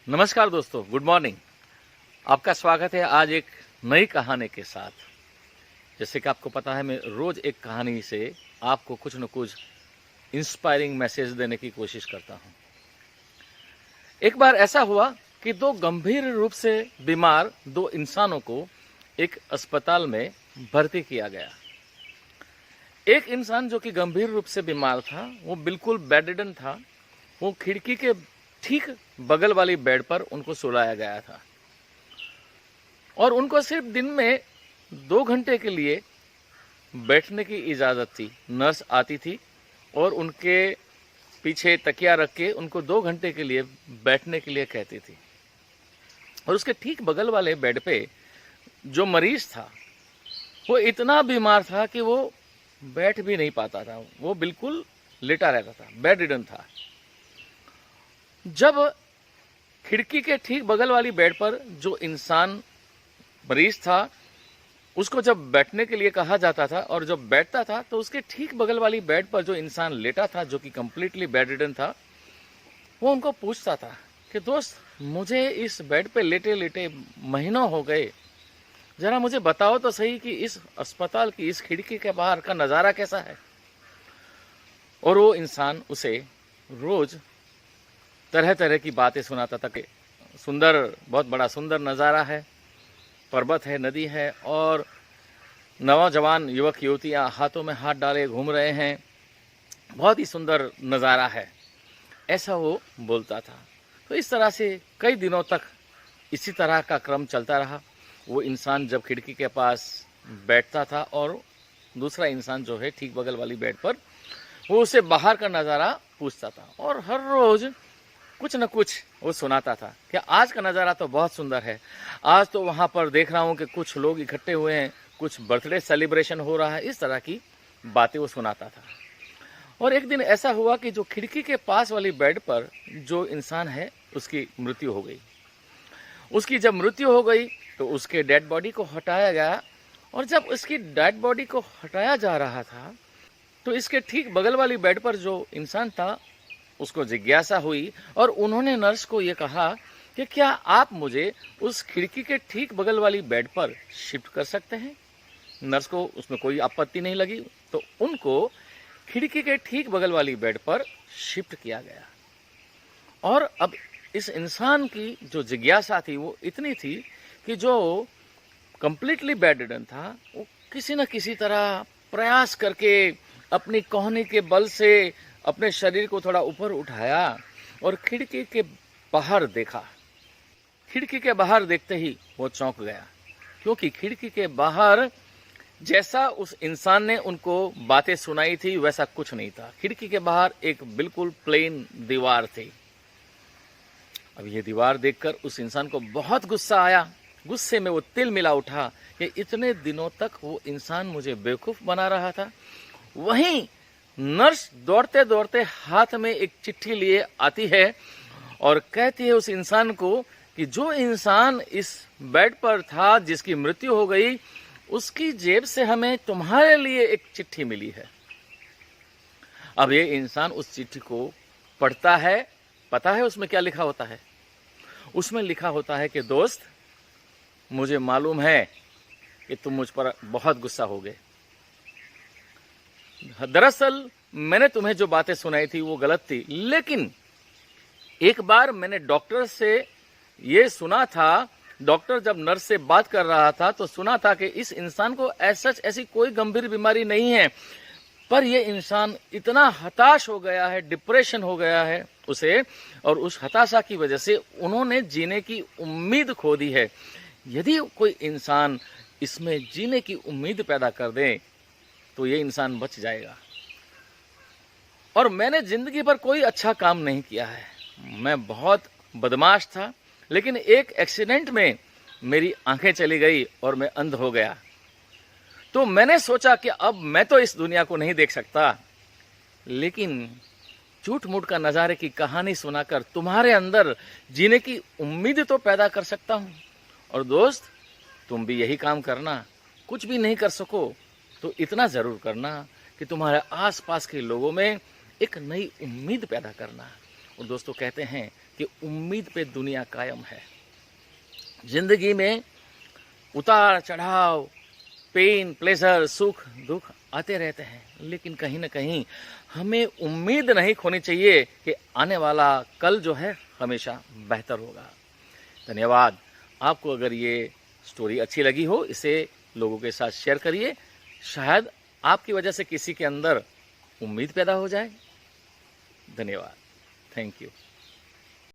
नमस्कार दोस्तों, good morning. आपका स्वागत है आज एक नई कहानी के साथ। जैसे कि आपको पता है, मैं रोज एक कहानी से आपको कुछ न कुछ इंस्पायरिंग मैसेज देने की कोशिश करता हूं। एक बार ऐसा हुआ कि दो गंभीर रूप से बीमार दो इंसानों को एक अस्पताल में भर्ती किया गया। एक इंसान जो कि गंभीर रूप से बीमार था, वो बिल्कुल बेडरिडन था। वो खिड़की के ठीक बगल वाली बेड पर उनको सुलाया गया था और उनको सिर्फ दिन में 2 घंटे के लिए बैठने की इजाज़त थी। नर्स आती थी और उनके पीछे तकिया रख के उनको 2 घंटे के लिए बैठने के लिए कहती थी। और उसके ठीक बगल वाले बेड पे जो मरीज था, वो इतना बीमार था कि वो बैठ भी नहीं पाता था। वो बिल्कुल लेटा रहता था, बेडरिडन था। जब खिड़की के ठीक बगल वाली बेड पर जो इंसान मरीज था, उसको जब बैठने के लिए कहा जाता था और जब बैठता था, तो उसके ठीक बगल वाली बेड पर जो इंसान लेटा था, जो कि कंप्लीटली बेडरिडन था, वो उनको पूछता था कि दोस्त, मुझे इस बेड पे लेटे लेटे महीनों हो गए, जरा मुझे बताओ तो सही कि इस अस्पताल की इस खिड़की के बाहर का नज़ारा कैसा है। और वो इंसान उसे रोज तरह तरह की बातें सुनाता था कि सुंदर, बहुत बड़ा सुंदर नज़ारा है, पर्वत है, नदी है और नौजवान युवक युवतियां हाथों में हाथ डाले घूम रहे हैं, बहुत ही सुंदर नज़ारा है, ऐसा वो बोलता था। तो इस तरह से कई दिनों तक इसी तरह का क्रम चलता रहा। वो इंसान जब खिड़की के पास बैठता था और दूसरा इंसान जो है ठीक बगल वाली बेड पर, वो उसे बाहर का नज़ारा पूछता था और हर रोज़ कुछ न कुछ वो सुनाता था कि आज का नज़ारा तो बहुत सुंदर है, आज तो वहाँ पर देख रहा हूँ कि कुछ लोग इकट्ठे हुए हैं, कुछ बर्थडे सेलिब्रेशन हो रहा है। इस तरह की बातें वो सुनाता था। और एक दिन ऐसा हुआ कि जो खिड़की के पास वाली बेड पर जो इंसान है, उसकी मृत्यु हो गई। उसकी जब मृत्यु हो गई तो उसके डेड बॉडी को हटाया गया और जब उसकी डेड बॉडी को हटाया जा रहा था, तो इसके ठीक बगल वाली बेड पर जो इंसान था, उसको जिज्ञासा हुई और उन्होंने नर्स को ये कहा कि क्या आप मुझे उस खिड़की के ठीक बगल वाली बेड पर शिफ्ट कर सकते हैं। नर्स को उसमें कोई आपत्ति नहीं लगी, तो उनको खिड़की के ठीक बगल वाली बेड पर शिफ्ट किया गया। और अब इस इंसान की जो जिज्ञासा थी वो इतनी थी कि जो कंप्लीटली बेडरिडन था, वो किसी न किसी तरह प्रयास करके अपनी कोहनी के बल से अपने शरीर को थोड़ा ऊपर उठाया और खिड़की के बाहर देखा। खिड़की के बाहर देखते ही वो चौंक गया, क्योंकि खिड़की के बाहर जैसा उस इंसान ने उनको बातें सुनाई थी वैसा कुछ नहीं था। खिड़की के बाहर एक बिल्कुल प्लेन दीवार थी। अब ये दीवार देखकर उस इंसान को बहुत गुस्सा आया। गुस्से में वो तिल मिला उठा कि इतने दिनों तक वो इंसान मुझे बेवकूफ बना रहा था। वहीं नर्स दौड़ते दौड़ते हाथ में एक चिट्ठी लिए आती है और कहती है उस इंसान को कि जो इंसान इस बेड पर था, जिसकी मृत्यु हो गई, उसकी जेब से हमें तुम्हारे लिए एक चिट्ठी मिली है। अब ये इंसान उस चिट्ठी को पढ़ता है। पता है उसमें क्या लिखा होता है? उसमें लिखा होता है कि दोस्त, मुझे मालूम है कि तुम मुझ पर बहुत गुस्सा हो गए। दरअसल मैंने तुम्हें जो बातें सुनाई थी वो गलत थी, लेकिन एक बार मैंने डॉक्टर से ये सुना था। डॉक्टर जब नर्स से बात कर रहा था तो सुना था कि इस इंसान को ऐसी कोई गंभीर बीमारी नहीं है, पर यह इंसान इतना हताश हो गया है, डिप्रेशन हो गया है उसे, और उस हताशा की वजह से उन्होंने जीने की उम्मीद खो दी है। यदि कोई इंसान इसमें जीने की उम्मीद पैदा कर दे तो ये इंसान बच जाएगा। और मैंने जिंदगी भर कोई अच्छा काम नहीं किया है, मैं बहुत बदमाश था, लेकिन एक एक्सीडेंट में मेरी आंखें चली गई और मैं अंध हो गया। तो मैंने सोचा कि अब मैं तो इस दुनिया को नहीं देख सकता, लेकिन झूठ मूठ का नज़ारे की कहानी सुनाकर तुम्हारे अंदर जीने की उम्मीद तो पैदा कर सकता हूँ। और दोस्त, तुम भी यही काम करना। कुछ भी नहीं कर सको तो इतना ज़रूर करना कि तुम्हारे आसपास के लोगों में एक नई उम्मीद पैदा करना। और दोस्तों कहते हैं कि उम्मीद पे दुनिया कायम है। जिंदगी में उतार चढ़ाव, पेन, प्लेजर, सुख दुख आते रहते हैं, लेकिन कहीं ना कहीं हमें उम्मीद नहीं खोनी चाहिए कि आने वाला कल जो है हमेशा बेहतर होगा। धन्यवाद। आपको अगर ये स्टोरी अच्छी लगी हो, इसे लोगों के साथ शेयर करिए। शायद आपकी वजह से किसी के अंदर उम्मीद पैदा हो जाए। धन्यवाद। Thank you.